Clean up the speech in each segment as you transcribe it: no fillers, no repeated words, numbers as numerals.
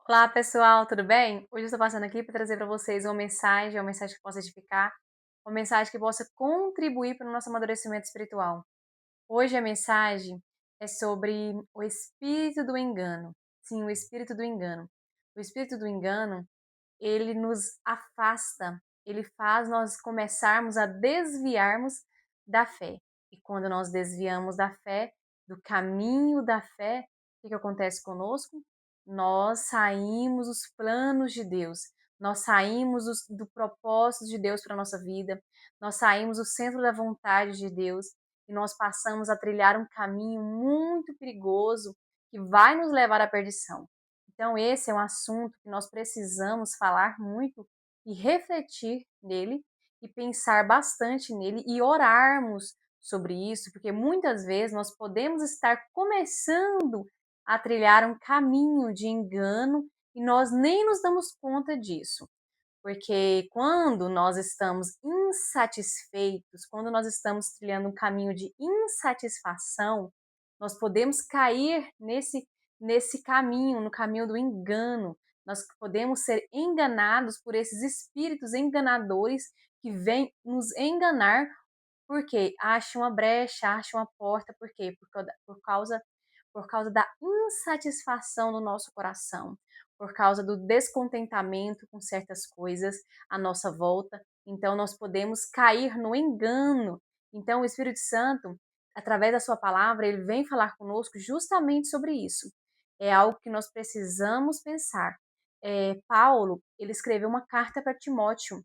Olá pessoal, tudo bem? Hoje eu estou passando aqui para trazer para vocês uma mensagem que possa edificar, uma mensagem que possa contribuir para o nosso amadurecimento espiritual. Hoje a mensagem é sobre o espírito do engano. Sim, o espírito do engano. O espírito do engano, ele nos afasta, ele faz nós começarmos a desviarmos da fé. E quando nós desviamos da fé, do caminho da fé, o que acontece conosco? Nós saímos dos planos de Deus, nós saímos do propósito de Deus para a nossa vida, nós saímos do centro da vontade de Deus e nós passamos a trilhar um caminho muito perigoso que vai nos levar à perdição. Então, esse é um assunto que nós precisamos falar muito e refletir nele e pensar bastante nele e orarmos sobre isso, porque muitas vezes nós podemos estar começando a trilhar um caminho de engano e nós nem nos damos conta disso. Porque quando nós estamos insatisfeitos, quando nós estamos trilhando um caminho de insatisfação, nós podemos cair nesse caminho, no caminho do engano. Nós podemos ser enganados por esses espíritos enganadores que vêm nos enganar porque acha uma brecha, acha uma porta, por quê? Por causa da insatisfação do nosso coração, por causa do descontentamento com certas coisas à nossa volta. Então, nós podemos cair no engano. Então, o Espírito Santo, através da Sua palavra, ele vem falar conosco justamente sobre isso. É algo que nós precisamos pensar. Paulo, ele escreveu uma carta para Timóteo,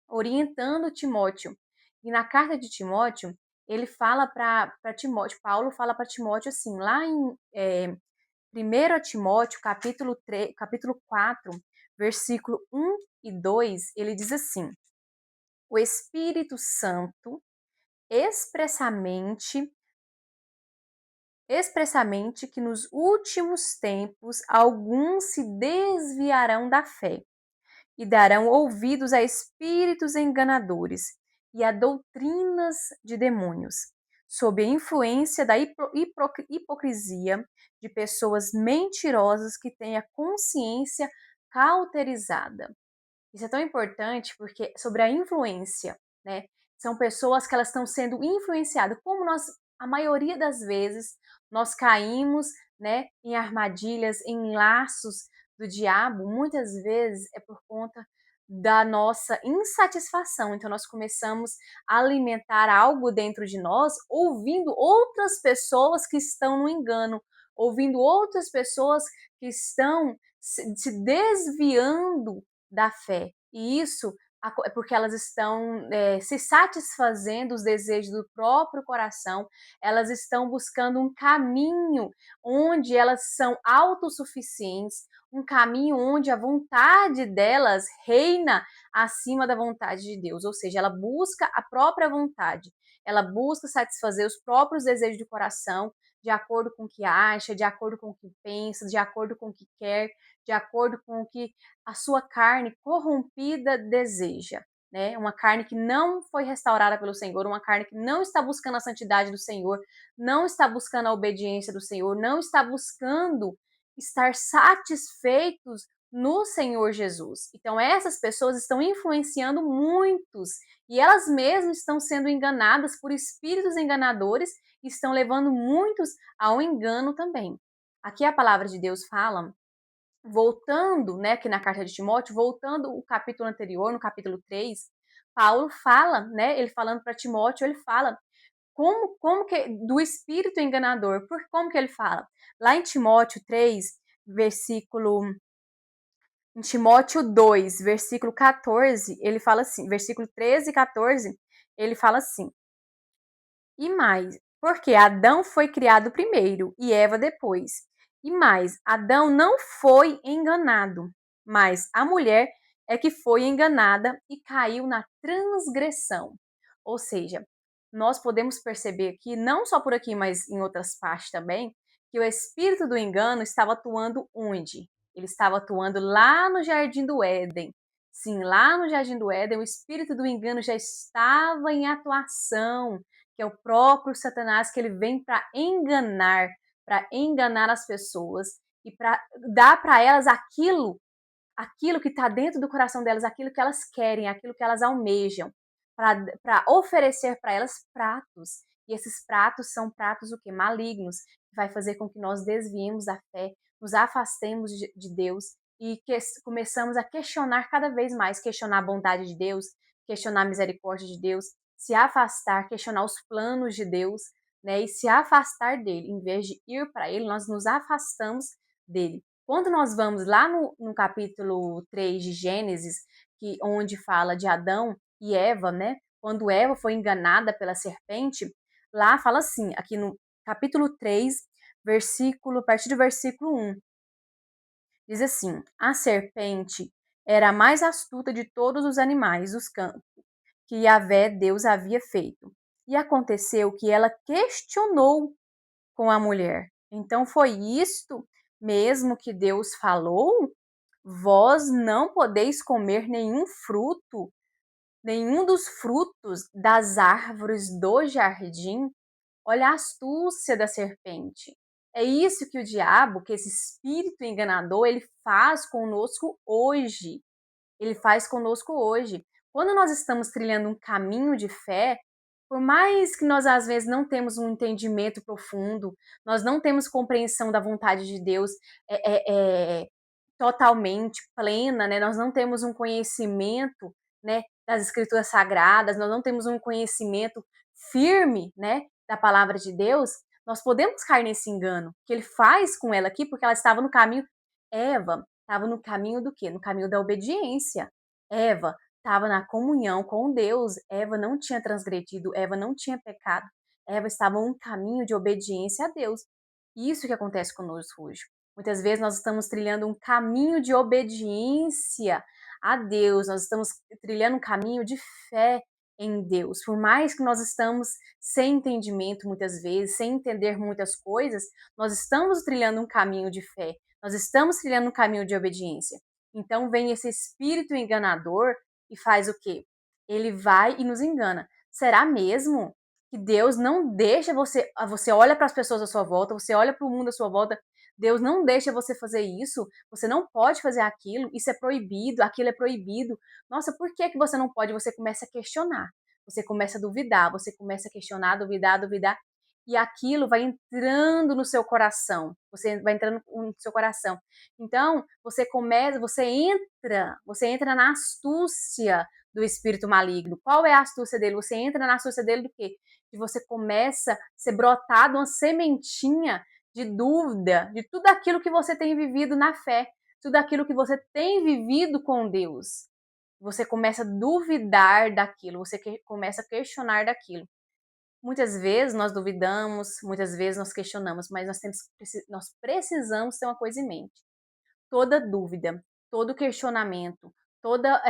orientando Timóteo. E na carta de Timóteo, ele fala para Timóteo, Paulo fala para Timóteo assim, lá em 1 Timóteo, capítulo 3, capítulo 4, versículo 1 e 2, ele diz assim: o Espírito Santo expressamente expressamente que nos últimos tempos alguns se desviarão da fé e darão ouvidos a espíritos enganadores e a doutrinas de demônios, sob a influência da hipocrisia de pessoas mentirosas que têm a consciência cauterizada. Isso é tão importante porque sobre a influência, né? São pessoas que elas estão sendo influenciadas, como nós, a maioria das vezes, nós caímos, né, em armadilhas, em laços do diabo, muitas vezes é por conta da nossa insatisfação. Então nós começamos a alimentar algo dentro de nós, ouvindo outras pessoas que estão no engano, ouvindo outras pessoas que estão se desviando da fé. E isso é porque elas estão se satisfazendo dos desejos do próprio coração, elas estão buscando um caminho onde elas são autossuficientes, um caminho onde a vontade delas reina acima da vontade de Deus, ou seja, ela busca a própria vontade, ela busca satisfazer os próprios desejos do coração, de acordo com o que acha, de acordo com o que pensa, de acordo com o que quer, de acordo com o que a sua carne corrompida deseja. Né? Uma carne que não foi restaurada pelo Senhor, uma carne que não está buscando a santidade do Senhor, não está buscando a obediência do Senhor, não está buscando estar satisfeitos no Senhor Jesus. Então, essas pessoas estão influenciando muitos e elas mesmas estão sendo enganadas por espíritos enganadores e estão levando muitos ao engano também. Aqui a palavra de Deus fala, voltando, né, aqui na carta de Timóteo, voltando o capítulo anterior, no capítulo 3, Paulo fala, né, ele falando para Timóteo, ele fala como que do espírito enganador. Por como que ele fala? Lá em Timóteo 3, versículo em Timóteo 2, versículo 14, ele fala assim, versículo 13 e 14, ele fala assim: e mais, porque Adão foi criado primeiro e Eva depois. E mais, Adão não foi enganado, mas a mulher é que foi enganada e caiu na transgressão. Ou seja, nós podemos perceber aqui, não só por aqui, mas em outras partes também, que o espírito do engano estava atuando onde? Ele estava atuando lá no Jardim do Éden. Sim, lá no Jardim do Éden, o espírito do engano já estava em atuação, que é o próprio Satanás, que ele vem para enganar as pessoas. e para dar para elas aquilo que está dentro do coração delas, aquilo que elas querem, aquilo que elas almejam, para oferecer para elas pratos. E esses pratos são pratos o quê? Malignos, que vai fazer com que nós desviemos da fé, nos afastemos de Deus e que começamos a questionar cada vez mais, questionar a bondade de Deus, questionar a misericórdia de Deus, se afastar, questionar os planos de Deus, né? E se afastar dele, em vez de ir para ele, nós nos afastamos dele. Quando nós vamos lá no capítulo 3 de Gênesis, onde fala de Adão e Eva, né? Quando Eva foi enganada pela serpente, lá fala assim, aqui no capítulo 3, a partir do versículo 1, diz assim: a serpente era a mais astuta de todos os animais dos campos que Yahvé Deus havia feito. E aconteceu que ela questionou com a mulher. Então foi isto mesmo que Deus falou? Vós não podeis comer nenhum dos frutos das árvores do jardim. Olha a astúcia da serpente. É isso que o diabo, que esse espírito enganador, ele faz conosco hoje. Ele faz conosco hoje. Quando nós estamos trilhando um caminho de fé, por mais que nós às vezes não temos um entendimento profundo, nós não temos compreensão da vontade de Deus totalmente plena, né? Nós não temos um conhecimento, né, das escrituras sagradas, nós não temos um conhecimento firme, né, da palavra de Deus, nós podemos cair nesse engano que ele faz com ela aqui, porque ela estava no caminho. Eva estava no caminho do quê? No caminho da obediência. Eva estava na comunhão com Deus. Eva não tinha transgredido, Eva não tinha pecado. Eva estava em um caminho de obediência a Deus. Isso que acontece conosco hoje. Muitas vezes nós estamos trilhando um caminho de obediência a Deus, nós estamos trilhando um caminho de fé em Deus. Por mais que nós estamos sem entendimento muitas vezes, sem entender muitas coisas, nós estamos trilhando um caminho de fé, nós estamos trilhando um caminho de obediência. Então vem esse espírito enganador e faz o quê? Ele vai e nos engana. Será mesmo que Deus não deixa você olha para as pessoas à sua volta, você olha para o mundo à sua volta, Deus não deixa você fazer isso, você não pode fazer aquilo, isso é proibido, aquilo é proibido. Nossa, por que você não pode? Você começa a questionar, você começa a duvidar, você começa a questionar, duvidar, duvidar, e aquilo vai entrando no seu coração, você vai entrando no seu coração. Então, você entra na astúcia do espírito maligno. Qual é a astúcia dele? Você entra na astúcia dele do quê? Que você começa a ser brotado uma sementinha de dúvida de tudo aquilo que você tem vivido na fé, tudo aquilo que você tem vivido com Deus. Você começa a duvidar daquilo, você começa a questionar daquilo. Muitas vezes nós duvidamos, muitas vezes nós questionamos, mas nós precisamos ter uma coisa em mente. Toda dúvida, todo questionamento, toda,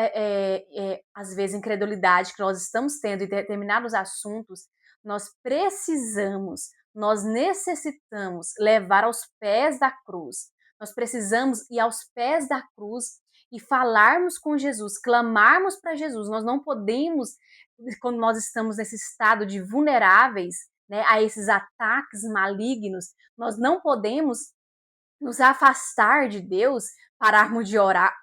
às vezes, incredulidade que nós estamos tendo em determinados assuntos, nós necessitamos levar aos pés da cruz. Nós precisamos ir aos pés da cruz e falarmos com Jesus, clamarmos para Jesus. Nós não podemos, quando nós estamos nesse estado de vulneráveis, né, a esses ataques malignos, nós não podemos nos afastar de Deus, pararmos de orar,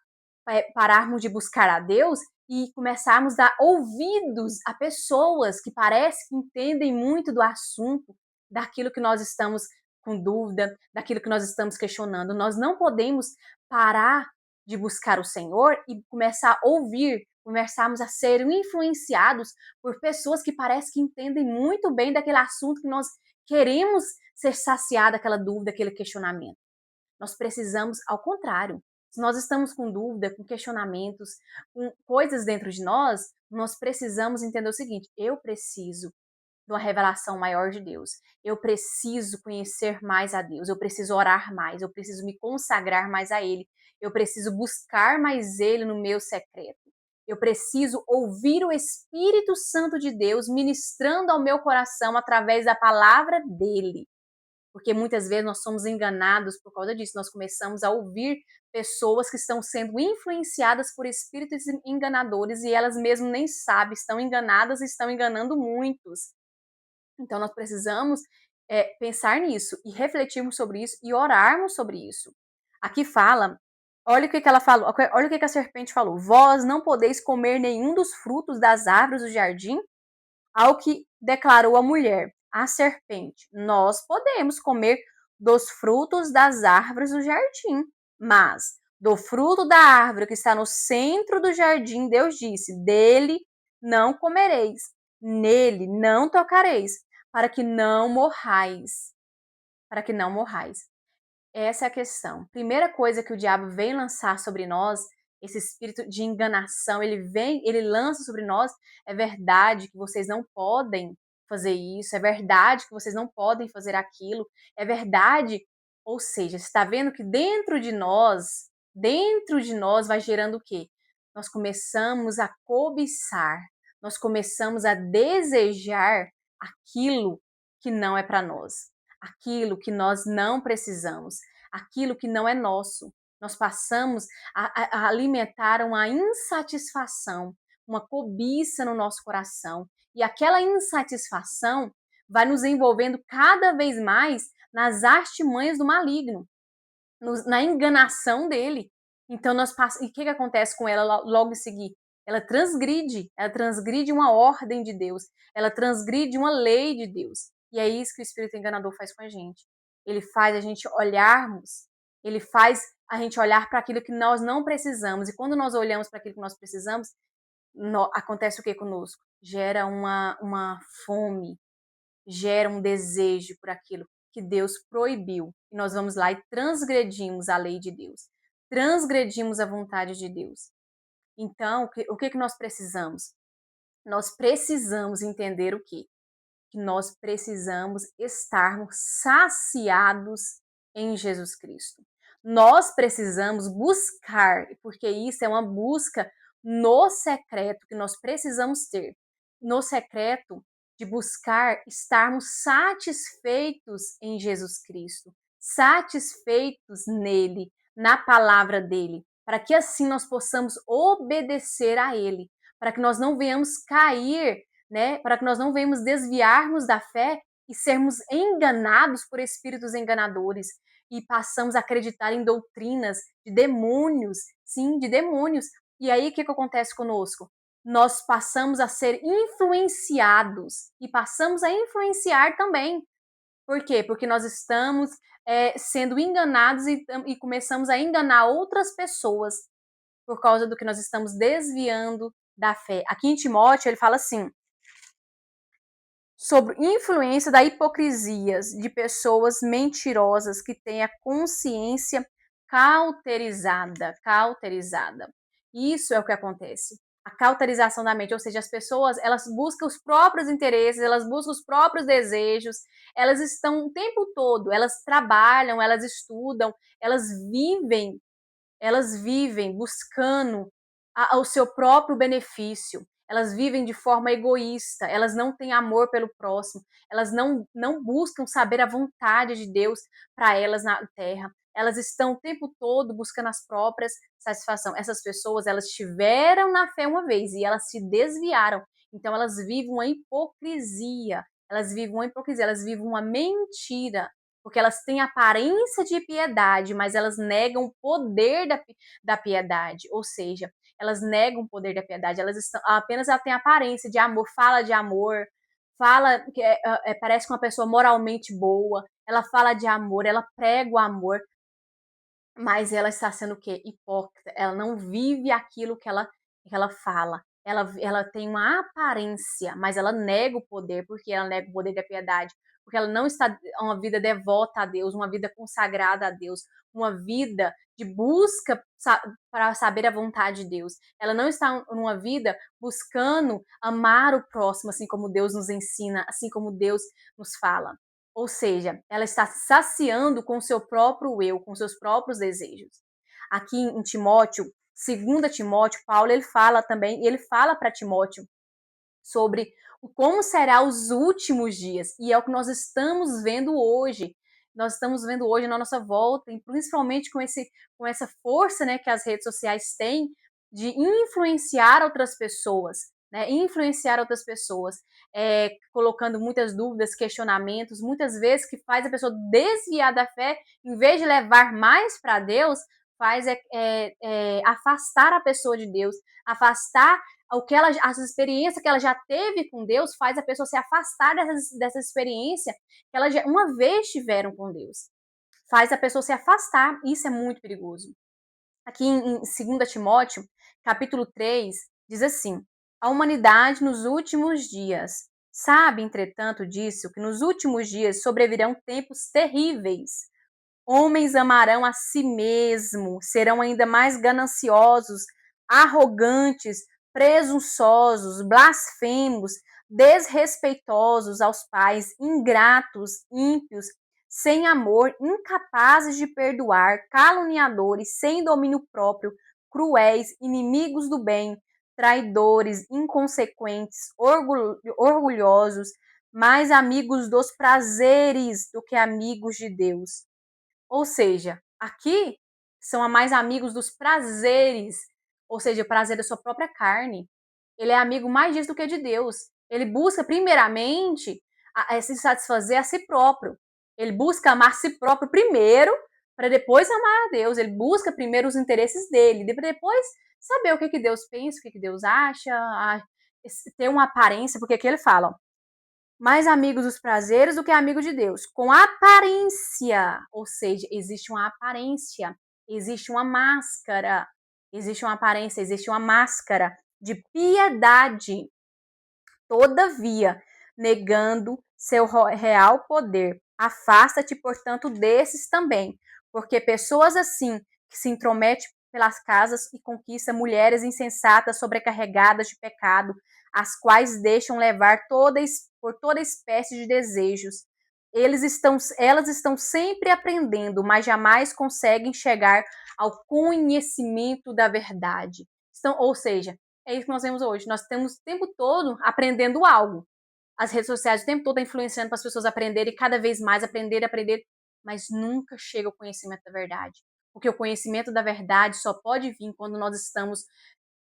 pararmos de buscar a Deus e começarmos a dar ouvidos a pessoas que parece que entendem muito do assunto, daquilo que nós estamos com dúvida, daquilo que nós estamos questionando. Nós não podemos parar de buscar o Senhor e começar a ouvir, começarmos a ser influenciados por pessoas que parece que entendem muito bem daquele assunto que nós queremos ser saciados daquela dúvida, aquele questionamento. Nós precisamos, ao contrário, se nós estamos com dúvida, com questionamentos, com coisas dentro de nós, nós precisamos entender o seguinte: eu preciso de uma revelação maior de Deus. Eu preciso conhecer mais a Deus, eu preciso orar mais, eu preciso me consagrar mais a Ele, eu preciso buscar mais Ele no meu secreto. Eu preciso ouvir o Espírito Santo de Deus ministrando ao meu coração através da palavra dele. Porque muitas vezes nós somos enganados por causa disso. Nós começamos a ouvir pessoas que estão sendo influenciadas por espíritos enganadores e elas mesmas nem sabem, estão enganadas e estão enganando muitos. Então nós precisamos pensar nisso e refletirmos sobre isso e orarmos sobre isso. Aqui fala, olha o que ela falou, olha o que a serpente falou. Vós não podeis comer nenhum dos frutos das árvores do jardim? Ao que declarou a mulher, a serpente, nós podemos comer dos frutos das árvores do jardim, mas do fruto da árvore que está no centro do jardim, Deus disse, dele não comereis, nele não tocareis, para que não morrais, para que não morrais. Essa é a questão. Primeira coisa que o diabo vem lançar sobre nós, esse espírito de enganação, ele lança sobre nós, é verdade que vocês não podem fazer isso, é verdade que vocês não podem fazer aquilo, é verdade, ou seja, você está vendo que dentro de nós vai gerando o quê? Nós começamos a cobiçar, nós começamos a desejar aquilo que não é para nós, aquilo que nós não precisamos, aquilo que não é nosso. Nós passamos a alimentar uma insatisfação, uma cobiça no nosso coração. E aquela insatisfação vai nos envolvendo cada vez mais nas artimanhas do maligno, na enganação dele. Então nós passamos. E o que acontece com ela logo em seguida? Ela transgride uma ordem de Deus, ela transgride uma lei de Deus. E é isso que o espírito enganador faz com a gente. Ele faz a gente olharmos, ele faz a gente olhar para aquilo que nós não precisamos. E quando nós olhamos para aquilo que nós precisamos, acontece o que conosco? Gera uma fome, gera um desejo por aquilo que Deus proibiu. E nós vamos lá e transgredimos a lei de Deus. Transgredimos a vontade de Deus. Então, o que nós precisamos? Nós precisamos entender o quê? Que nós precisamos estarmos saciados em Jesus Cristo. Nós precisamos buscar, porque isso é uma busca no secreto que nós precisamos ter. No secreto de buscar estarmos satisfeitos em Jesus Cristo, satisfeitos nele, na palavra dele, para que assim nós possamos obedecer a ele, para que nós não venhamos cair, né, para que nós não venhamos desviarmos da fé e sermos enganados por espíritos enganadores e passamos a acreditar em doutrinas de demônios, sim, de demônios. E aí o que acontece conosco? Nós passamos a ser influenciados e passamos a influenciar também. Por quê? Porque nós estamos sendo enganados e começamos a enganar outras pessoas por causa do que nós estamos desviando da fé. Aqui em Timóteo ele fala assim, sobre influência da hipocrisia de pessoas mentirosas que têm a consciência cauterizada. Isso é o que acontece. A cauterização da mente, ou seja, as pessoas, elas buscam os próprios interesses, elas buscam os próprios desejos, elas estão o tempo todo, elas trabalham, elas estudam, elas vivem buscando o seu próprio benefício. Elas vivem de forma egoísta, elas não têm amor pelo próximo, elas não buscam saber a vontade de Deus para elas na terra. Elas estão o tempo todo buscando as próprias satisfações. Essas pessoas, elas estiveram na fé uma vez e elas se desviaram. Então elas vivem uma hipocrisia, elas vivem uma mentira, porque elas têm aparência de piedade, mas elas negam o poder da piedade, ou seja, elas negam o poder da piedade, ela tem aparência de amor, fala que parece uma pessoa moralmente boa, ela fala de amor, ela prega o amor, mas ela está sendo o quê? Hipócrita, ela não vive aquilo que ela fala. Ela tem uma aparência, mas ela nega o poder, porque ela nega o poder da piedade, porque ela não está uma vida devota a Deus, uma vida consagrada a Deus, uma vida de busca para saber a vontade de Deus. Ela não está numa vida buscando amar o próximo, assim como Deus nos ensina, assim como Deus nos fala. Ou seja, ela está se saciando com o seu próprio eu, com seus próprios desejos. Aqui em Timóteo, 2 Timóteo, Paulo ele fala também, ele fala para Timóteo sobre como serão os últimos dias, e é o que nós estamos vendo hoje. Nós estamos vendo hoje na nossa volta, e principalmente com essa força, né, que as redes sociais têm de influenciar outras pessoas. né? Influenciar outras pessoas, colocando muitas dúvidas, questionamentos, muitas vezes que faz a pessoa desviar da fé, em vez de levar mais para Deus, faz afastar a pessoa de Deus, afastar as experiências que ela já teve com Deus, faz a pessoa se afastar dessa experiência que ela já uma vez tiveram com Deus. Faz a pessoa se afastar, isso é muito perigoso. Aqui em 2 Timóteo, capítulo 3, diz assim: a humanidade nos últimos dias sabe, entretanto, disso, que nos últimos dias sobrevirão tempos terríveis. Homens amarão a si mesmo, serão ainda mais gananciosos, arrogantes, presunçosos, blasfemos, desrespeitosos aos pais, ingratos, ímpios, sem amor, incapazes de perdoar, caluniadores, sem domínio próprio, cruéis, inimigos do bem, traidores, inconsequentes, orgulhosos, mais amigos dos prazeres do que amigos de Deus. Ou seja, aqui são mais amigos dos prazeres, ou seja, o prazer da sua própria carne. Ele é amigo mais disso do que de Deus. Ele busca primeiramente se satisfazer a si próprio. Ele busca amar a si próprio primeiro, para depois amar a Deus. Ele busca primeiro os interesses dele, depois saber o que Deus pensa, o que Deus acha, ter uma aparência, porque aqui ele fala, ó, mais amigos dos prazeres do que amigo de Deus. Com aparência, ou seja, existe uma aparência, existe uma máscara, existe uma aparência, existe uma máscara de piedade. Todavia, negando seu real poder, afasta-te, portanto, desses também, porque pessoas assim, que se intrometem pelas casas e conquistam mulheres insensatas, sobrecarregadas de pecado, as quais deixam levar por toda espécie de desejos. Elas estão sempre aprendendo, mas jamais conseguem chegar ao conhecimento da verdade. Ou seja, é isso que nós vemos hoje. Nós temos o tempo todo aprendendo algo. As redes sociais o tempo todo influenciando para as pessoas aprenderem cada vez mais, aprender, mas nunca chega ao conhecimento da verdade. Porque o conhecimento da verdade só pode vir quando nós estamos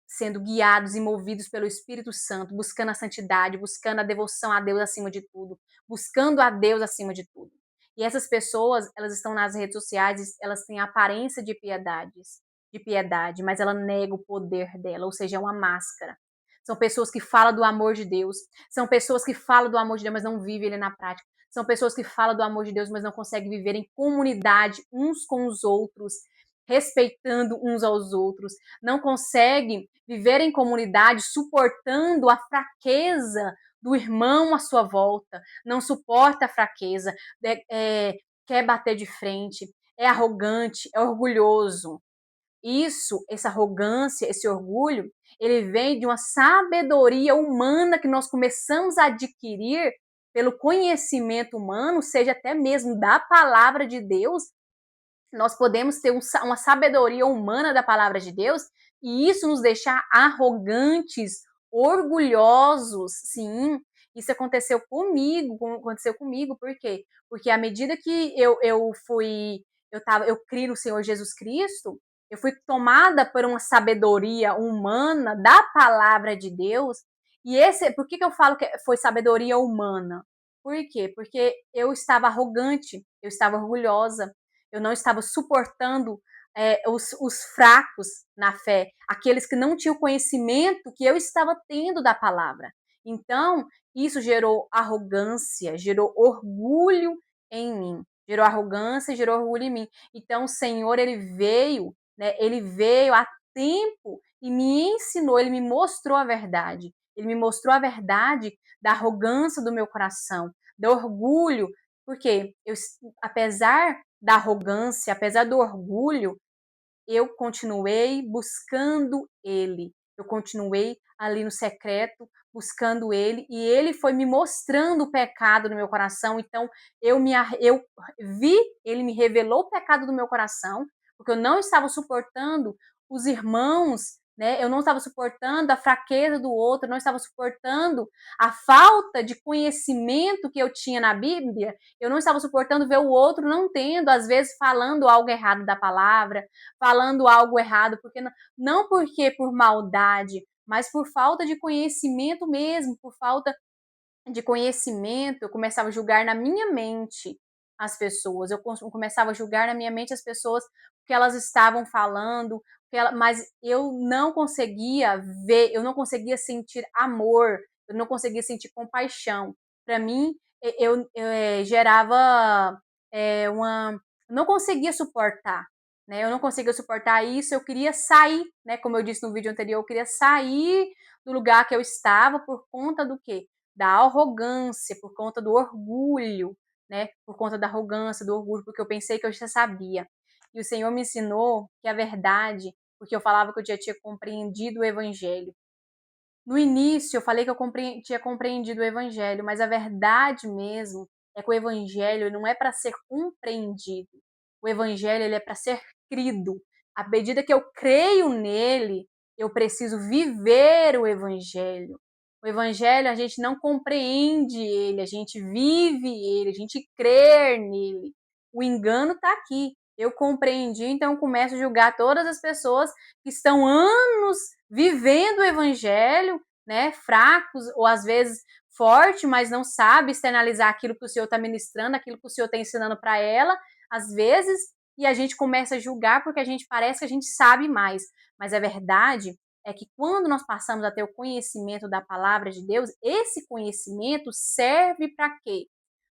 sendo guiados e movidos pelo Espírito Santo, buscando a santidade, buscando a devoção a Deus acima de tudo, buscando a Deus acima de tudo. E essas pessoas, elas estão nas redes sociais, elas têm a aparência de piedade, mas ela nega o poder dela, ou seja, é uma máscara. São pessoas que falam do amor de Deus, são pessoas que falam do amor de Deus, mas não vivem ele na prática. São pessoas que falam do amor de Deus, mas não conseguem viver em comunidade uns com os outros, respeitando uns aos outros, não conseguem viver em comunidade suportando a fraqueza do irmão à sua volta, não suporta a fraqueza, quer bater de frente, é arrogante, é orgulhoso. Essa arrogância, esse orgulho, ele vem de uma sabedoria humana que nós começamos a adquirir pelo conhecimento humano, seja até mesmo da palavra de Deus. Nós podemos ter uma sabedoria humana da palavra de Deus e isso nos deixar arrogantes, orgulhosos. Sim, isso aconteceu comigo, por quê? Porque à medida que eu criei no Senhor Jesus Cristo, eu fui tomada por uma sabedoria humana da palavra de Deus. Por que eu falo que foi sabedoria humana? Por quê? Porque eu estava arrogante, eu estava orgulhosa, eu não estava suportando os fracos na fé, aqueles que não tinham conhecimento que eu estava tendo da palavra. Então, isso gerou arrogância, gerou orgulho em mim. Gerou arrogância, gerou orgulho em mim. Então, o Senhor, ele veio a tempo e me ensinou, ele me mostrou a verdade. Ele me mostrou a verdade da arrogância do meu coração, do orgulho, porque apesar da arrogância, apesar do orgulho, eu continuei buscando ele. Eu continuei ali no secreto, buscando ele, e ele foi me mostrando o pecado no meu coração. Então, eu vi, ele me revelou o pecado do meu coração, porque eu não estava suportando os irmãos né? Eu não estava suportando a fraqueza do outro, eu não estava suportando a falta de conhecimento que eu tinha na Bíblia, eu não estava suportando ver o outro não tendo, às vezes falando algo errado da palavra, falando algo errado, porque não porque por maldade, mas por falta de conhecimento mesmo, por falta de conhecimento, eu começava a julgar na minha mente as pessoas, eu começava a julgar na minha mente as pessoas o que elas estavam falando, mas eu não conseguia ver, eu não conseguia sentir amor, eu não conseguia sentir compaixão. Para mim, eu gerava eu não conseguia suportar, né? Eu não conseguia suportar isso, eu queria sair, né? Como eu disse no vídeo anterior, eu queria sair do lugar que eu estava por conta do quê? Da arrogância, por conta do orgulho, né? Por conta da arrogância, do orgulho, porque eu pensei que eu já sabia. E o Senhor me ensinou que a verdade, porque eu falava que eu já tinha compreendido o Evangelho. No início, eu falei que eu tinha compreendido o Evangelho, mas a verdade mesmo é que o Evangelho não é para ser compreendido. O Evangelho ele é para ser crido. À medida que eu creio nele, eu preciso viver o Evangelho. O Evangelho, a gente não compreende ele, a gente vive ele, a gente crê nele. O engano está aqui. Eu compreendi, então eu começo a julgar todas as pessoas que estão anos vivendo o evangelho, né, fracos ou às vezes forte, mas não sabe externalizar aquilo que o Senhor está ministrando, aquilo que o Senhor está ensinando para ela, às vezes, e a gente começa a julgar porque a gente parece que a gente sabe mais. Mas a verdade é que quando nós passamos a ter o conhecimento da palavra de Deus, esse conhecimento serve para quê?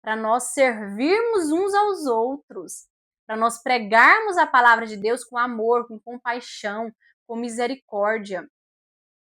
Para nós servirmos uns aos outros, para nós pregarmos a palavra de Deus com amor, com compaixão, com misericórdia.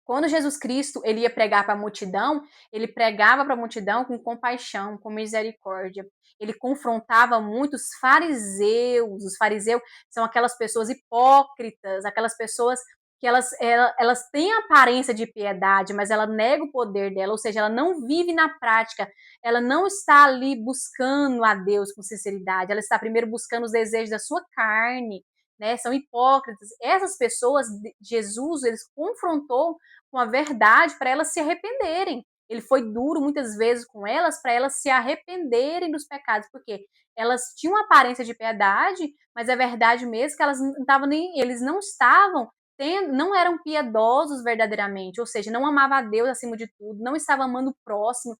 Quando Jesus Cristo ele ia pregar para a multidão, ele pregava para a multidão com compaixão, com misericórdia. Ele confrontava muitos fariseus. Os fariseus são aquelas pessoas hipócritas, aquelas pessoas que elas têm aparência de piedade, mas ela nega o poder dela, ou seja, ela não vive na prática, ela não está ali buscando a Deus com sinceridade, ela está primeiro buscando os desejos da sua carne, né? São hipócritas. Essas pessoas, Jesus, eles confrontou com a verdade para elas se arrependerem. Ele foi duro muitas vezes com elas para elas se arrependerem dos pecados, porque elas tinham aparência de piedade, mas é verdade mesmo que elas não estavam nem, eles não estavam tendo, não eram piedosos verdadeiramente, ou seja, não amava a Deus acima de tudo, não estava amando o próximo,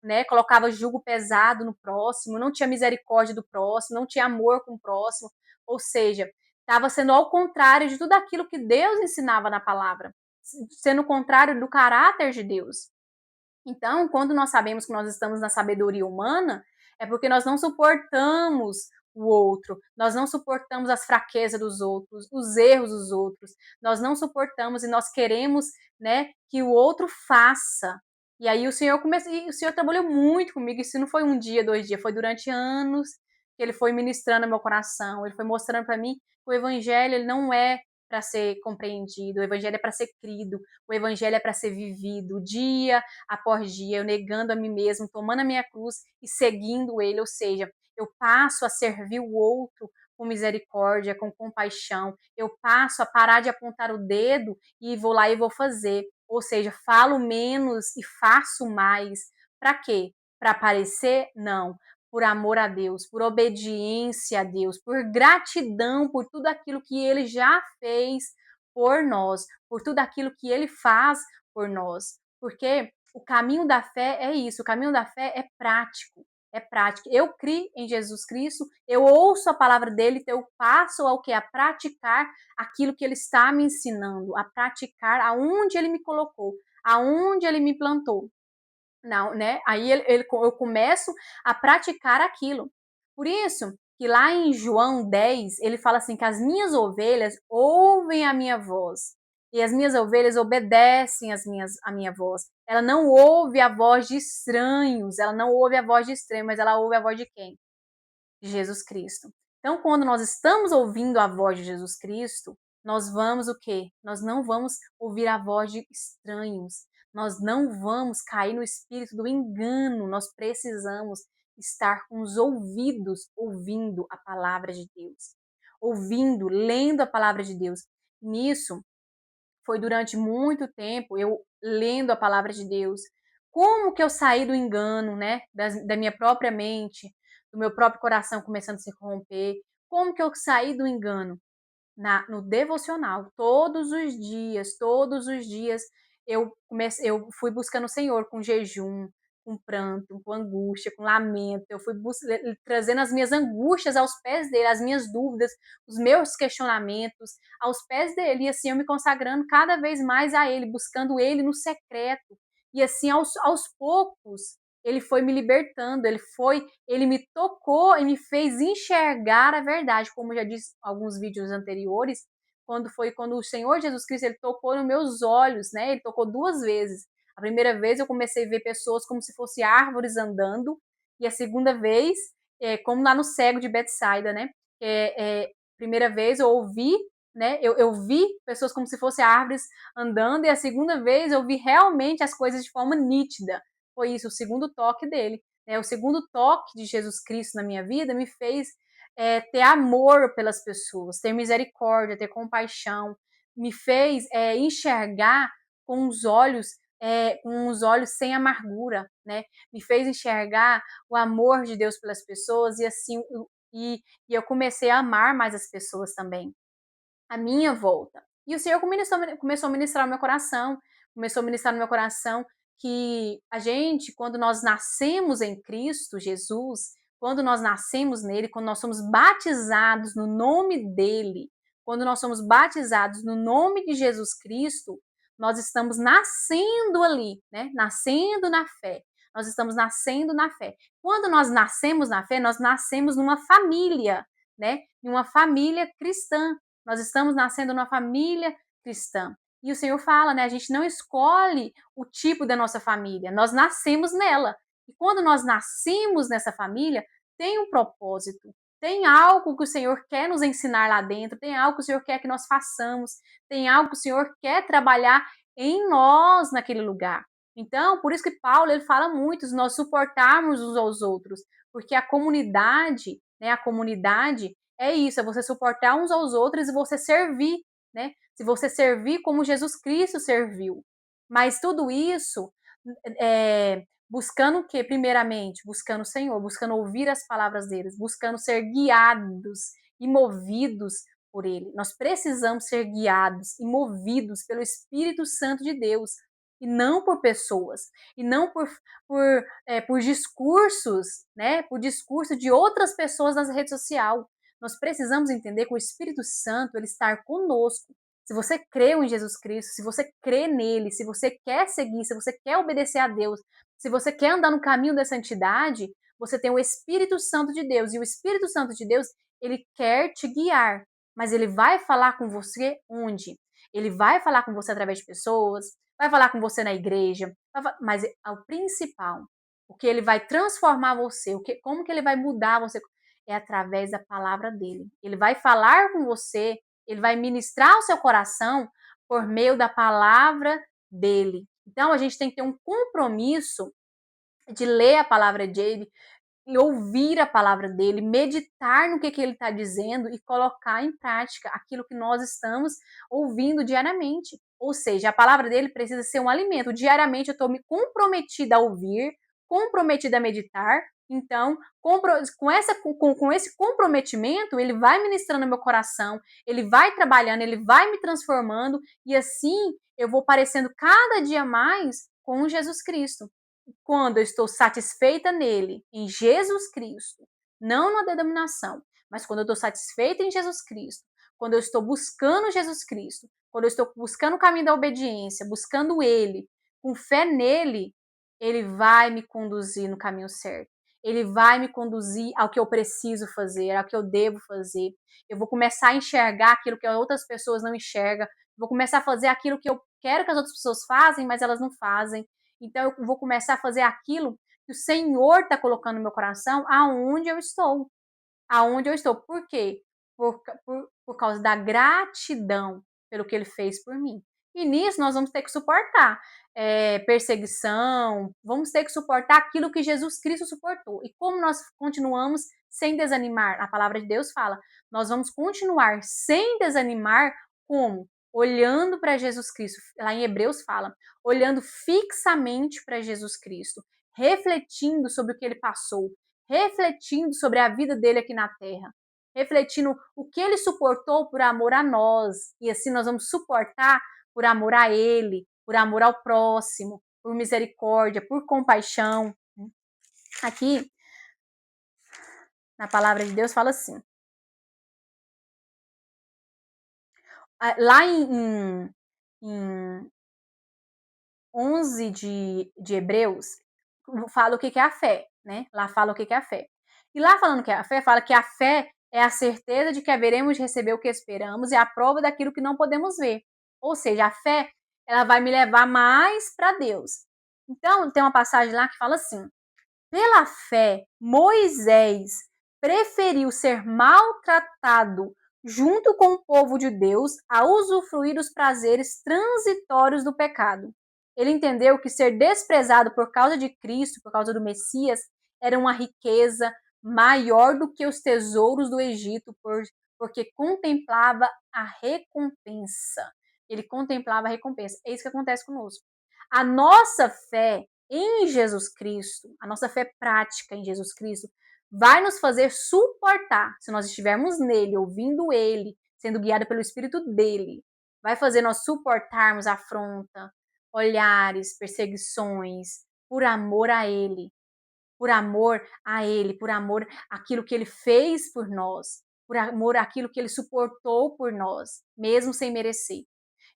né? Colocava jugo pesado no próximo, não tinha misericórdia do próximo, não tinha amor com o próximo, ou seja, estava sendo ao contrário de tudo aquilo que Deus ensinava na palavra, sendo o contrário do caráter de Deus. Então, quando nós sabemos que nós estamos na sabedoria humana, é porque nós não suportamos o outro, nós não suportamos as fraquezas dos outros, os erros dos outros, nós não suportamos e nós queremos, né, que o outro faça. E aí o Senhor trabalhou muito comigo, isso não foi um dia, 2 dias, foi durante anos que ele foi ministrando no meu coração, ele foi mostrando para mim que o evangelho ele não é para ser compreendido, o evangelho é para ser crido, o evangelho é para ser vivido dia após dia, eu negando a mim mesmo, tomando a minha cruz e seguindo ele, ou seja, eu passo a servir o outro com misericórdia, com compaixão, eu passo a parar de apontar o dedo e vou lá e vou fazer, ou seja, falo menos e faço mais. Para quê? Para aparecer? Não. Por amor a Deus, por obediência a Deus, por gratidão por tudo aquilo que ele já fez por nós, por tudo aquilo que ele faz por nós. Porque o caminho da fé é isso, o caminho da fé é prático. É prático. Eu criei em Jesus Cristo, eu ouço a palavra dele, então eu passo ao que? A praticar aquilo que ele está me ensinando, a praticar aonde ele me colocou, aonde ele me plantou. Não, né? Aí eu começo a praticar aquilo. Por isso que lá em João 10, ele fala assim que as minhas ovelhas ouvem a minha voz e as minhas ovelhas obedecem a minha voz. Ela não ouve a voz de estranhos, ela não ouve a voz de estranhos, mas ela ouve a voz de quem? De Jesus Cristo. Então, quando nós estamos ouvindo a voz de Jesus Cristo, nós vamos o quê? Nós não vamos ouvir a voz de estranhos. Nós não vamos cair no espírito do engano. Nós precisamos estar com os ouvidos ouvindo a palavra de Deus. Ouvindo, lendo a palavra de Deus. Nisso, foi durante muito tempo eu lendo a palavra de Deus. Como que eu saí do engano, né? Da minha própria mente, do meu próprio coração começando a se corromper. Como que eu saí do engano? No devocional, todos os dias eu fui buscando o Senhor com jejum, com pranto, com angústia, com lamento. Eu fui trazendo as minhas angústias aos pés dele, as minhas dúvidas, os meus questionamentos aos pés dele. E assim eu me consagrando cada vez mais a ele, buscando ele no secreto. E assim aos poucos ele foi me libertando, ele me tocou e me fez enxergar a verdade, como eu já disse em alguns vídeos anteriores, quando o Senhor Jesus Cristo ele tocou nos meus olhos, né? Ele tocou 2 vezes. A primeira vez eu comecei a ver pessoas como se fossem árvores andando, e a segunda vez, como lá no cego de Betsaida, né? Primeira vez eu ouvi, né? Eu vi pessoas como se fossem árvores andando, e a segunda vez eu vi realmente as coisas de forma nítida. Foi isso, o segundo toque dele. Né? O segundo toque de Jesus Cristo na minha vida me fez ter amor pelas pessoas, ter misericórdia, ter compaixão, me fez enxergar com os olhos sem amargura, né? Me fez enxergar o amor de Deus pelas pessoas e assim e eu comecei a amar mais as pessoas também, a minha volta. E o Senhor começou a ministrar no meu coração, começou a ministrar no meu coração que a gente, quando nós nascemos em Cristo Jesus, quando nós nascemos nele, quando nós somos batizados no nome dele, quando nós somos batizados no nome de Jesus Cristo, nós estamos nascendo ali, né? Nascendo na fé. Nós estamos nascendo na fé. Quando nós nascemos na fé, nós nascemos numa família, né? Em uma família cristã. Nós estamos nascendo numa família cristã. E o Senhor fala, né? A gente não escolhe o tipo da nossa família, nós nascemos nela. E quando nós nascemos nessa família, tem um propósito, tem algo que o Senhor quer nos ensinar lá dentro, tem algo que o Senhor quer que nós façamos, tem algo que o Senhor quer trabalhar em nós naquele lugar. Então, por isso que Paulo ele fala muito, nós suportarmos uns aos outros, porque a comunidade, né, a comunidade é isso, é você suportar uns aos outros e você servir, né? Se você servir como Jesus Cristo serviu. Mas tudo isso buscando o quê? Primeiramente, buscando o Senhor, buscando ouvir as palavras deles, buscando ser guiados e movidos por Ele. Nós precisamos ser guiados e movidos pelo Espírito Santo de Deus e não por pessoas, e não por discursos, né? Por discurso de outras pessoas nas redes sociais. Nós precisamos entender que o Espírito Santo ele está conosco. Se você crê em Jesus Cristo, se você crê nele, se você quer seguir, se você quer obedecer a Deus, se você quer andar no caminho da santidade, você tem o Espírito Santo de Deus. E o Espírito Santo de Deus, ele quer te guiar. Mas ele vai falar com você onde? Ele vai falar com você através de pessoas, vai falar com você na igreja, mas o principal, o que ele vai transformar você, como que ele vai mudar você, é através da palavra dele. Ele vai falar com você, ele vai ministrar o seu coração por meio da palavra dele. Então, a gente tem que ter um compromisso de ler a palavra dele, e ouvir a palavra dele, meditar no que ele está dizendo e colocar em prática aquilo que nós estamos ouvindo diariamente. Ou seja, a palavra dele precisa ser um alimento. Diariamente eu estou me comprometida a ouvir, comprometida a meditar. Então, com esse comprometimento, ele vai ministrando no meu coração, ele vai trabalhando, ele vai me transformando, e assim eu vou parecendo cada dia mais com Jesus Cristo. Quando eu estou satisfeita nele, em Jesus Cristo, não na denominação, mas quando eu estou satisfeita em Jesus Cristo, quando eu estou buscando Jesus Cristo, quando eu estou buscando o caminho da obediência, buscando Ele, com fé nele, Ele vai me conduzir no caminho certo. Ele vai me conduzir ao que eu preciso fazer, ao que eu devo fazer. Eu vou começar a enxergar aquilo que outras pessoas não enxergam. Vou começar a fazer aquilo que eu quero que as outras pessoas façam, mas elas não fazem. Então, eu vou começar a fazer aquilo que o Senhor está colocando no meu coração aonde eu estou. Aonde eu estou. Por quê? Por causa da gratidão pelo que ele fez por mim. E nisso nós vamos ter que suportar perseguição, vamos ter que suportar aquilo que Jesus Cristo suportou. E como nós continuamos sem desanimar? A palavra de Deus fala, nós vamos continuar sem desanimar como? olhando para Jesus Cristo. Lá em Hebreus fala, olhando fixamente para Jesus Cristo, refletindo sobre o que ele passou, refletindo sobre a vida dele aqui na terra, refletindo o que ele suportou por amor a nós, e assim nós vamos suportar por amor a ele, por amor ao próximo, por misericórdia, por compaixão. Aqui, na palavra de Deus, fala assim, lá em 11 de Hebreus, fala o que é a fé, né? Lá fala o que é a fé. E lá falando que é a fé, fala que a fé é a certeza de que haveremos de receber o que esperamos e a prova daquilo que não podemos ver. Ou seja, a fé, ela vai me levar mais para Deus. Então, tem uma passagem lá que fala assim: pela fé, Moisés preferiu ser maltratado junto com o povo de Deus a usufruir dos prazeres transitórios do pecado. Ele entendeu que ser desprezado por causa de Cristo, por causa do Messias, era uma riqueza maior do que os tesouros do Egito, porque contemplava a recompensa. Ele contemplava a recompensa. É isso que acontece conosco. A nossa fé em Jesus Cristo, a nossa fé prática em Jesus Cristo, vai nos fazer suportar, se nós estivermos nele, ouvindo ele, sendo guiado pelo Espírito dele, vai fazer nós suportarmos afronta, olhares, perseguições, por amor a ele, por amor a ele, por amor àquilo que ele fez por nós, por amor àquilo que ele suportou por nós, mesmo sem merecer.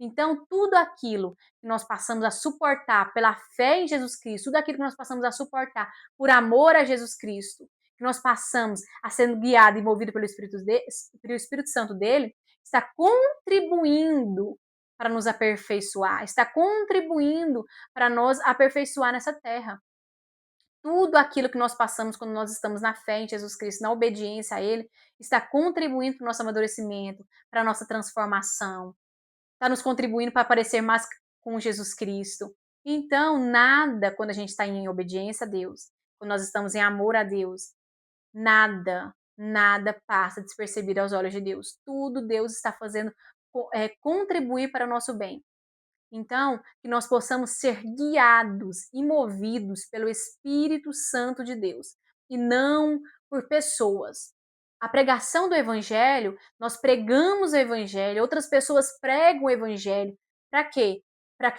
Então, tudo aquilo que nós passamos a suportar pela fé em Jesus Cristo, tudo aquilo que nós passamos a suportar por amor a Jesus Cristo, que nós passamos a ser guiado e envolvido pelo Espírito Santo dele, está contribuindo para nos aperfeiçoar, está contribuindo para nós aperfeiçoar nessa terra. Tudo aquilo que nós passamos quando nós estamos na fé em Jesus Cristo, na obediência a Ele, está contribuindo para o nosso amadurecimento, para a nossa transformação, está nos contribuindo para parecer mais com Jesus Cristo. Então, nada, quando a gente está em obediência a Deus, quando nós estamos em amor a Deus, nada passa despercebido aos olhos de Deus. Tudo Deus está fazendo contribuir para o nosso bem. Então, que nós possamos ser guiados e movidos pelo Espírito Santo de Deus e não por pessoas. A pregação do Evangelho, nós pregamos o Evangelho, outras pessoas pregam o Evangelho. Para quê? Para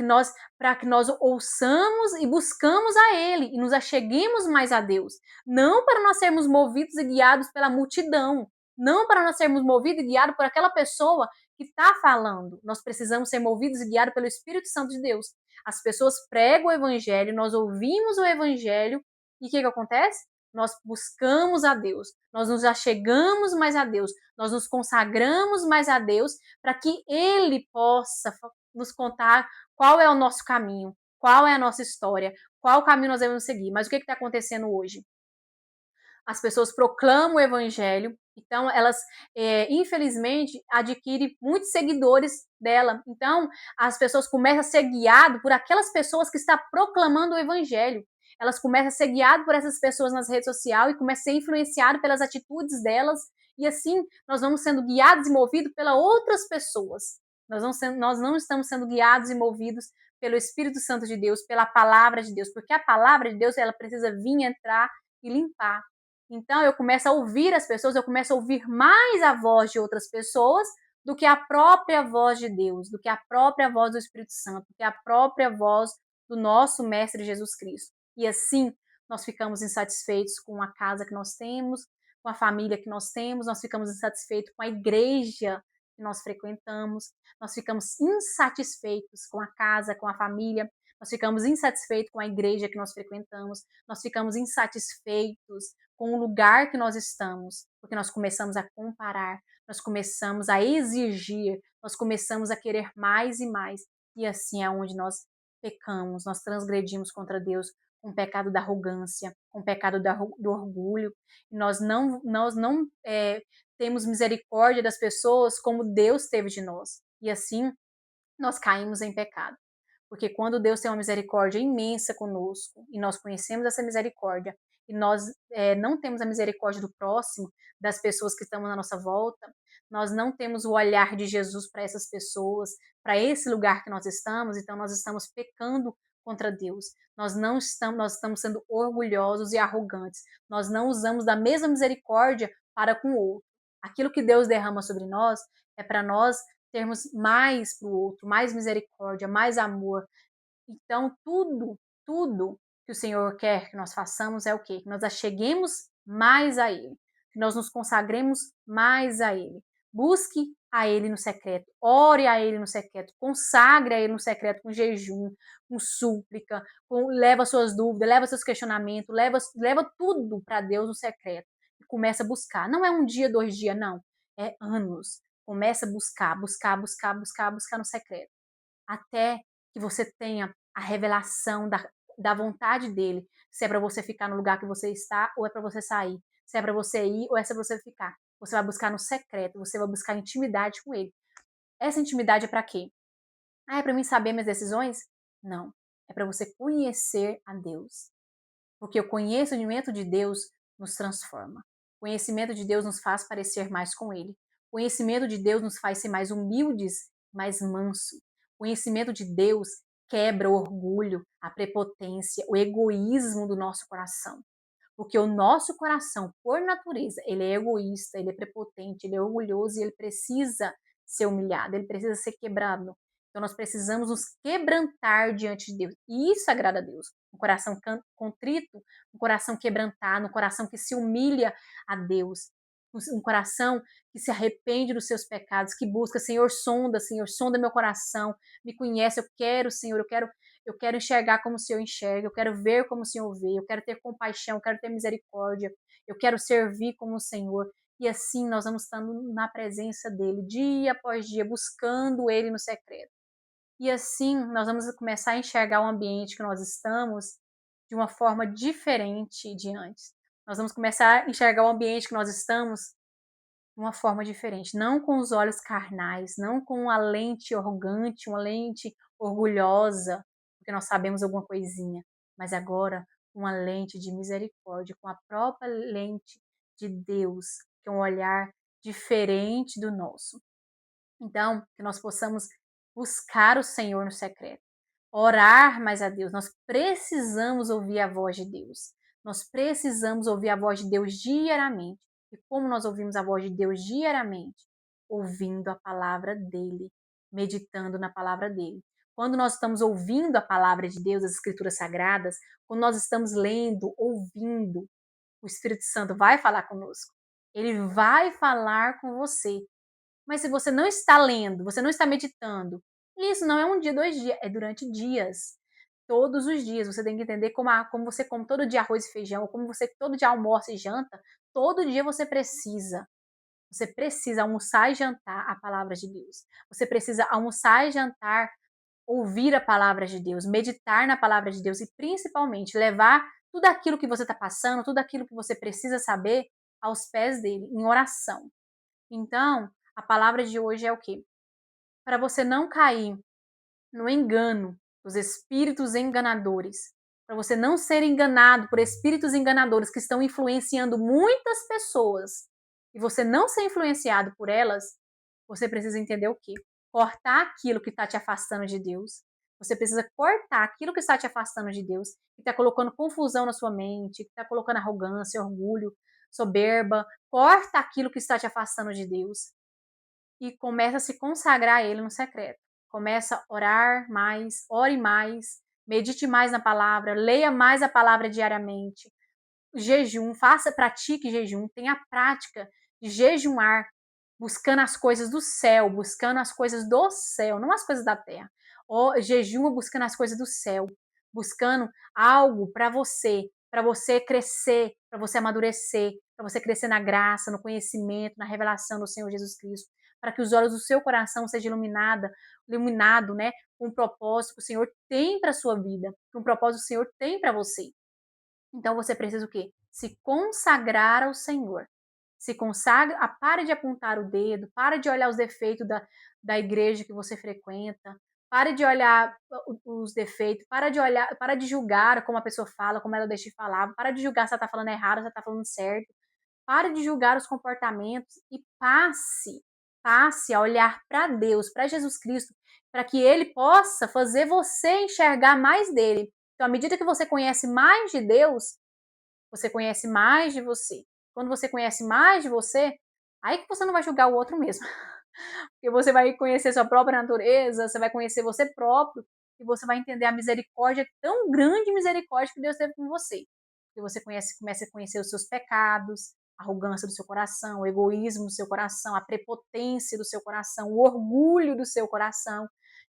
que nós ouçamos e buscamos a Ele e nos acheguemos mais a Deus. Não para nós sermos movidos e guiados pela multidão. Não para nós sermos movidos e guiados por aquela pessoa que está falando. Nós precisamos ser movidos e guiados pelo Espírito Santo de Deus. As pessoas pregam o Evangelho, nós ouvimos o Evangelho e o que acontece? Nós buscamos a Deus, nós nos achegamos mais a Deus, nós nos consagramos mais a Deus para que Ele possa nos contar qual é o nosso caminho, qual é a nossa história, qual caminho nós devemos seguir. Mas o que está acontecendo hoje? As pessoas proclamam o evangelho, então elas, infelizmente, adquirem muitos seguidores dela. Então, as pessoas começam a ser guiadas por aquelas pessoas que estão proclamando o evangelho. Elas começam a ser guiadas por essas pessoas nas redes sociais e começam a ser influenciadas pelas atitudes delas. E assim, nós vamos sendo guiados e movidos pelas outras pessoas. Nós não estamos sendo guiados e movidos pelo Espírito Santo de Deus, pela palavra de Deus, porque a palavra de Deus, ela precisa vir entrar e limpar. Então, eu começo a ouvir as pessoas, eu começo a ouvir mais a voz de outras pessoas do que a própria voz de Deus, do que a própria voz do Espírito Santo, do que a própria voz do nosso Mestre Jesus Cristo. E assim, nós ficamos insatisfeitos com a casa que nós temos, com a família que nós temos, nós ficamos insatisfeitos com a igreja que nós frequentamos, nós ficamos insatisfeitos com a casa, com a família, nós ficamos insatisfeitos com a igreja que nós frequentamos, nós ficamos insatisfeitos com o lugar que nós estamos, porque nós começamos a comparar, nós começamos a exigir, nós começamos a querer mais e mais, e assim é onde nós pecamos, nós transgredimos contra Deus com o pecado da arrogância, com o pecado do orgulho, e nós não temos misericórdia das pessoas como Deus teve de nós, e assim nós caímos em pecado. Porque quando Deus tem uma misericórdia imensa conosco, e nós conhecemos essa misericórdia, que nós não temos a misericórdia do próximo, das pessoas que estão na nossa volta, nós não temos o olhar de Jesus para essas pessoas, para esse lugar que nós estamos, então nós estamos pecando contra Deus. Nós estamos sendo orgulhosos e arrogantes. Nós não usamos da mesma misericórdia para com o outro. Aquilo que Deus derrama sobre nós é para nós termos mais para o outro, mais misericórdia, mais amor. Então, tudo que o Senhor quer que nós façamos é o quê? Que nós acheguemos mais a Ele, que nós nos consagremos mais a Ele. Busque a Ele no secreto, ore a Ele no secreto, consagre a Ele no secreto com jejum, com súplica, leva suas dúvidas, leva seus questionamentos, leva tudo para Deus no secreto e começa a buscar. Não é um dia, 2 dias, não. É anos. Começa a buscar no secreto até que você tenha a revelação da vontade dele, se é para você ficar no lugar que você está ou é para você sair, se é para você ir ou é para você ficar. Você vai buscar no secreto, você vai buscar intimidade com ele. Essa intimidade é para quê? É para mim saber minhas decisões? Não. É para você conhecer a Deus. Porque o conhecimento de Deus nos transforma. O conhecimento de Deus nos faz parecer mais com Ele. O conhecimento de Deus nos faz ser mais humildes, mais manso. O conhecimento de Deus quebra o orgulho, a prepotência, o egoísmo do nosso coração. Porque o nosso coração, por natureza, ele é egoísta, ele é prepotente, ele é orgulhoso e ele precisa ser humilhado, ele precisa ser quebrado. Então nós precisamos nos quebrantar diante de Deus. E isso agrada a Deus. Um coração contrito, um coração quebrantado, um coração que se humilha a Deus. Um coração que se arrepende dos seus pecados, que busca, Senhor, sonda meu coração, me conhece, eu quero, Senhor, eu quero enxergar como o Senhor enxerga, eu quero ver como o Senhor vê, eu quero ter compaixão, eu quero ter misericórdia, eu quero servir como o Senhor. E assim nós vamos estando na presença dele, dia após dia, buscando ele no secreto. E assim nós vamos começar a enxergar o ambiente que nós estamos de uma forma diferente de antes. Nós vamos começar a enxergar o ambiente que nós estamos de uma forma diferente, não com os olhos carnais, não com uma lente arrogante, uma lente orgulhosa, porque nós sabemos alguma coisinha, mas agora uma lente de misericórdia, com a própria lente de Deus, que é um olhar diferente do nosso. Então, que nós possamos buscar o Senhor no secreto, orar mais a Deus. Nós precisamos ouvir a voz de Deus. Nós precisamos ouvir a voz de Deus diariamente. E como nós ouvimos a voz de Deus diariamente? Ouvindo a palavra dele, meditando na palavra dele. Quando nós estamos ouvindo a palavra de Deus, as escrituras sagradas, quando nós estamos lendo, ouvindo, o Espírito Santo vai falar conosco. Ele vai falar com você. Mas se você não está lendo, você não está meditando, isso não é um dia, 2 dias, é durante dias. Todos os dias. Você tem que entender como você come todo dia arroz e feijão, como você todo dia almoça e janta. Todo dia você precisa. Você precisa almoçar e jantar a palavra de Deus. Você precisa almoçar e jantar, ouvir a palavra de Deus, meditar na palavra de Deus e principalmente levar tudo aquilo que você está passando, tudo aquilo que você precisa saber aos pés dele, em oração. Então, a palavra de hoje é o quê? Para você não cair no engano dos espíritos enganadores, para você não ser enganado por espíritos enganadores que estão influenciando muitas pessoas e você não ser influenciado por elas, você precisa entender o quê? Cortar aquilo que está te afastando de Deus. Você precisa cortar aquilo que está te afastando de Deus, que está colocando confusão na sua mente, que está colocando arrogância, orgulho, soberba. Corta aquilo que está te afastando de Deus e começa a se consagrar a Ele no secreto. Começa a orar mais, ore mais, medite mais na palavra, leia mais a palavra diariamente. Jejum, pratique jejum, tenha a prática de jejuar, buscando as coisas do céu, buscando as coisas do céu, não as coisas da terra. Jejuma buscando as coisas do céu, buscando algo para você crescer, para você amadurecer, para você crescer na graça, no conhecimento, na revelação do Senhor Jesus Cristo, para que os olhos do seu coração sejam iluminado, né, com um propósito que o Senhor tem para sua vida, com um propósito que o Senhor tem para você. Então você precisa o quê? Se consagrar ao Senhor. Se consagra, pare de apontar o dedo, pare de olhar os defeitos da igreja que você frequenta, Pare de olhar os defeitos, para de julgar como a pessoa fala, como ela deixa de falar, para de julgar se ela está falando errado, se ela está falando certo. Pare de julgar os comportamentos e passe a olhar para Deus, para Jesus Cristo, para que ele possa fazer você enxergar mais dele. Então, à medida que você conhece mais de Deus, você conhece mais de você. Quando você conhece mais de você, aí que você não vai julgar o outro mesmo. Porque você vai conhecer sua própria natureza, você vai conhecer você próprio e você vai entender a misericórdia, tão grande misericórdia que Deus teve com você. Que você começa a conhecer os seus pecados, a arrogância do seu coração, o egoísmo do seu coração, a prepotência do seu coração, o orgulho do seu coração.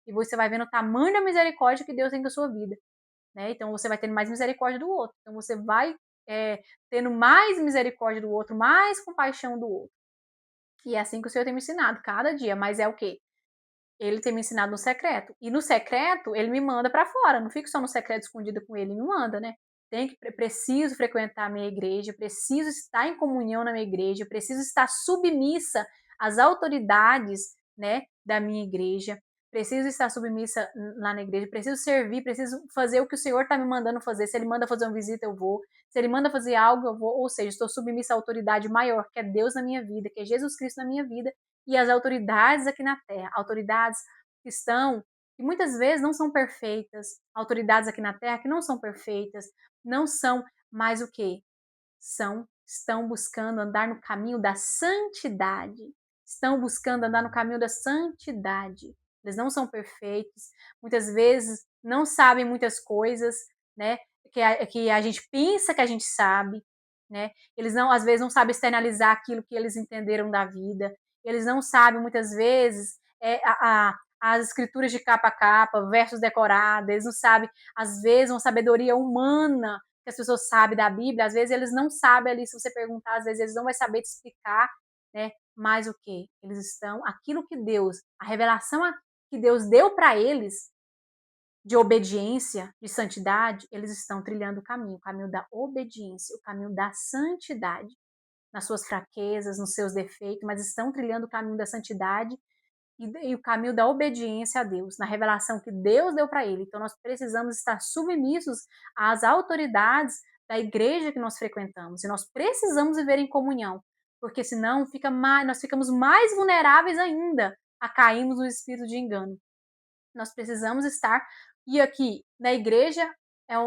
E você vai vendo o tamanho da misericórdia que Deus tem com a sua vida. Né? Então você vai tendo mais misericórdia do outro. Então você vai tendo mais misericórdia do outro, mais compaixão do outro. E é assim que o Senhor tem me ensinado cada dia. Mas é o quê? Ele tem me ensinado no secreto. E no secreto, ele me manda para fora. Não fico só no secreto escondido com ele. Ele me manda, né? Preciso frequentar a minha igreja, preciso estar em comunhão na minha igreja, preciso estar submissa às autoridades, né, da minha igreja, preciso estar submissa lá na igreja, preciso servir, preciso fazer o que o Senhor está me mandando fazer. Se ele manda fazer uma visita, eu vou. Se ele manda fazer algo, eu vou. Ou seja, estou submissa à autoridade maior, que é Deus na minha vida, que é Jesus Cristo na minha vida, e as autoridades aqui na terra, autoridades que estão, que muitas vezes não são perfeitas, autoridades aqui na terra que não são perfeitas, não são mais o que? Estão buscando andar no caminho da santidade. Estão buscando andar no caminho da santidade. Eles não são perfeitos, muitas vezes não sabem muitas coisas, né? Que a gente pensa que a gente sabe, né? Eles não, às vezes, não sabem externalizar aquilo que eles entenderam da vida. Eles não sabem, muitas vezes, as escrituras de capa a capa, versos decorados. Eles não sabem, às vezes, uma sabedoria humana que as pessoas sabem da Bíblia, às vezes eles não sabem ali, se você perguntar, às vezes eles não vão saber te explicar, né? Mas o que? Eles estão, aquilo que Deus, a revelação que Deus deu para eles, de obediência, de santidade, eles estão trilhando o caminho da obediência, o caminho da santidade, nas suas fraquezas, nos seus defeitos, mas estão trilhando o caminho da santidade e o caminho da obediência a Deus, na revelação que Deus deu para ele. Então nós precisamos estar submissos às autoridades da igreja que nós frequentamos, e nós precisamos viver em comunhão, porque senão nós ficamos mais vulneráveis ainda a cairmos no espírito de engano. Nós precisamos estar, e aqui na igreja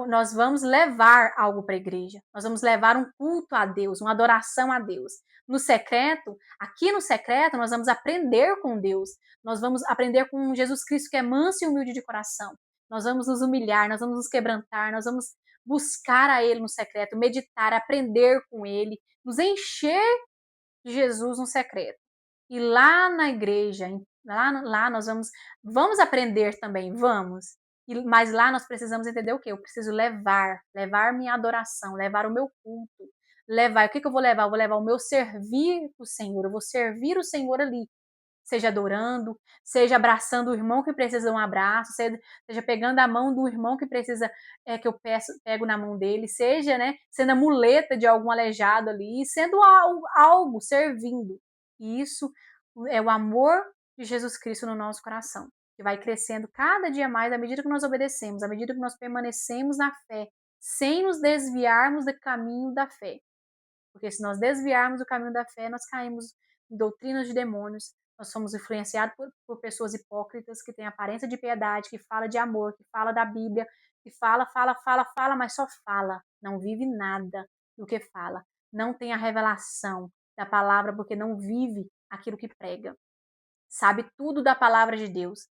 nós vamos levar algo para a igreja, nós vamos levar um culto a Deus, uma adoração a Deus. No secreto, aqui no secreto, nós vamos aprender com Deus, nós vamos aprender com Jesus Cristo, que é manso e humilde de coração. Nós vamos nos humilhar, nós vamos nos quebrantar, nós vamos buscar a Ele no secreto, meditar, aprender com Ele, nos encher de Jesus no secreto. E lá na igreja, lá nós vamos aprender também, vamos. Mas lá nós precisamos entender o quê? Eu preciso levar minha adoração, levar o meu culto, levar. O que eu vou levar? Eu vou levar o meu servir para o Senhor. Eu vou servir o Senhor ali, seja adorando, seja abraçando o irmão que precisa de um abraço, seja pegando a mão do irmão que precisa que eu pego na mão dele, seja, né, sendo a muleta de algum aleijado ali, sendo algo servindo. E isso é o amor de Jesus Cristo no nosso coração, que vai crescendo cada dia mais à medida que nós obedecemos, à medida que nós permanecemos na fé, sem nos desviarmos do caminho da fé. Porque se nós desviarmos do caminho da fé, nós caímos em doutrinas de demônios, nós somos influenciados por pessoas hipócritas que têm aparência de piedade, que fala de amor, que fala da Bíblia, que fala, mas só fala, não vive nada do que fala. Não tem a revelação da palavra porque não vive aquilo que prega. Sabe tudo da palavra de Deus.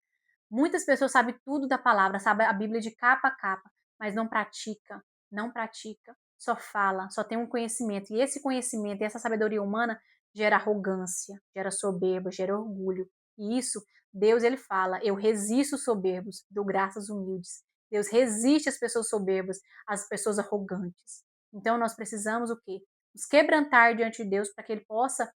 Muitas pessoas sabem tudo da palavra, sabem a Bíblia de capa a capa, mas não pratica, só fala, só tem um conhecimento. E esse conhecimento e essa sabedoria humana gera arrogância, gera soberba, gera orgulho. E isso, Deus, ele fala, eu resisto os soberbos, dou graças aos humildes. Deus resiste às pessoas soberbas, às pessoas arrogantes. Então nós precisamos o quê? Nos quebrantar diante de Deus para que ele possa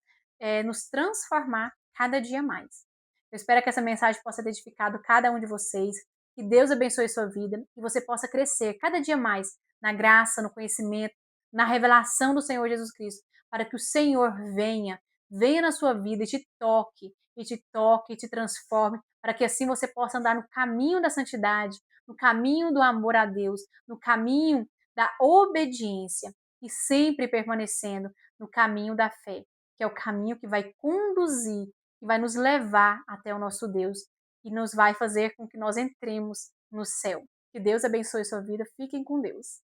nos transformar cada dia mais. Eu espero que essa mensagem possa ter edificado cada um de vocês, que Deus abençoe sua vida, que você possa crescer cada dia mais na graça, no conhecimento, na revelação do Senhor Jesus Cristo, para que o Senhor venha na sua vida e te toque, e te transforme, para que assim você possa andar no caminho da santidade, no caminho do amor a Deus, no caminho da obediência e sempre permanecendo no caminho da fé, que é o caminho que vai conduzir, que vai nos levar até o nosso Deus e nos vai fazer com que nós entremos no céu. Que Deus abençoe sua vida. Fiquem com Deus.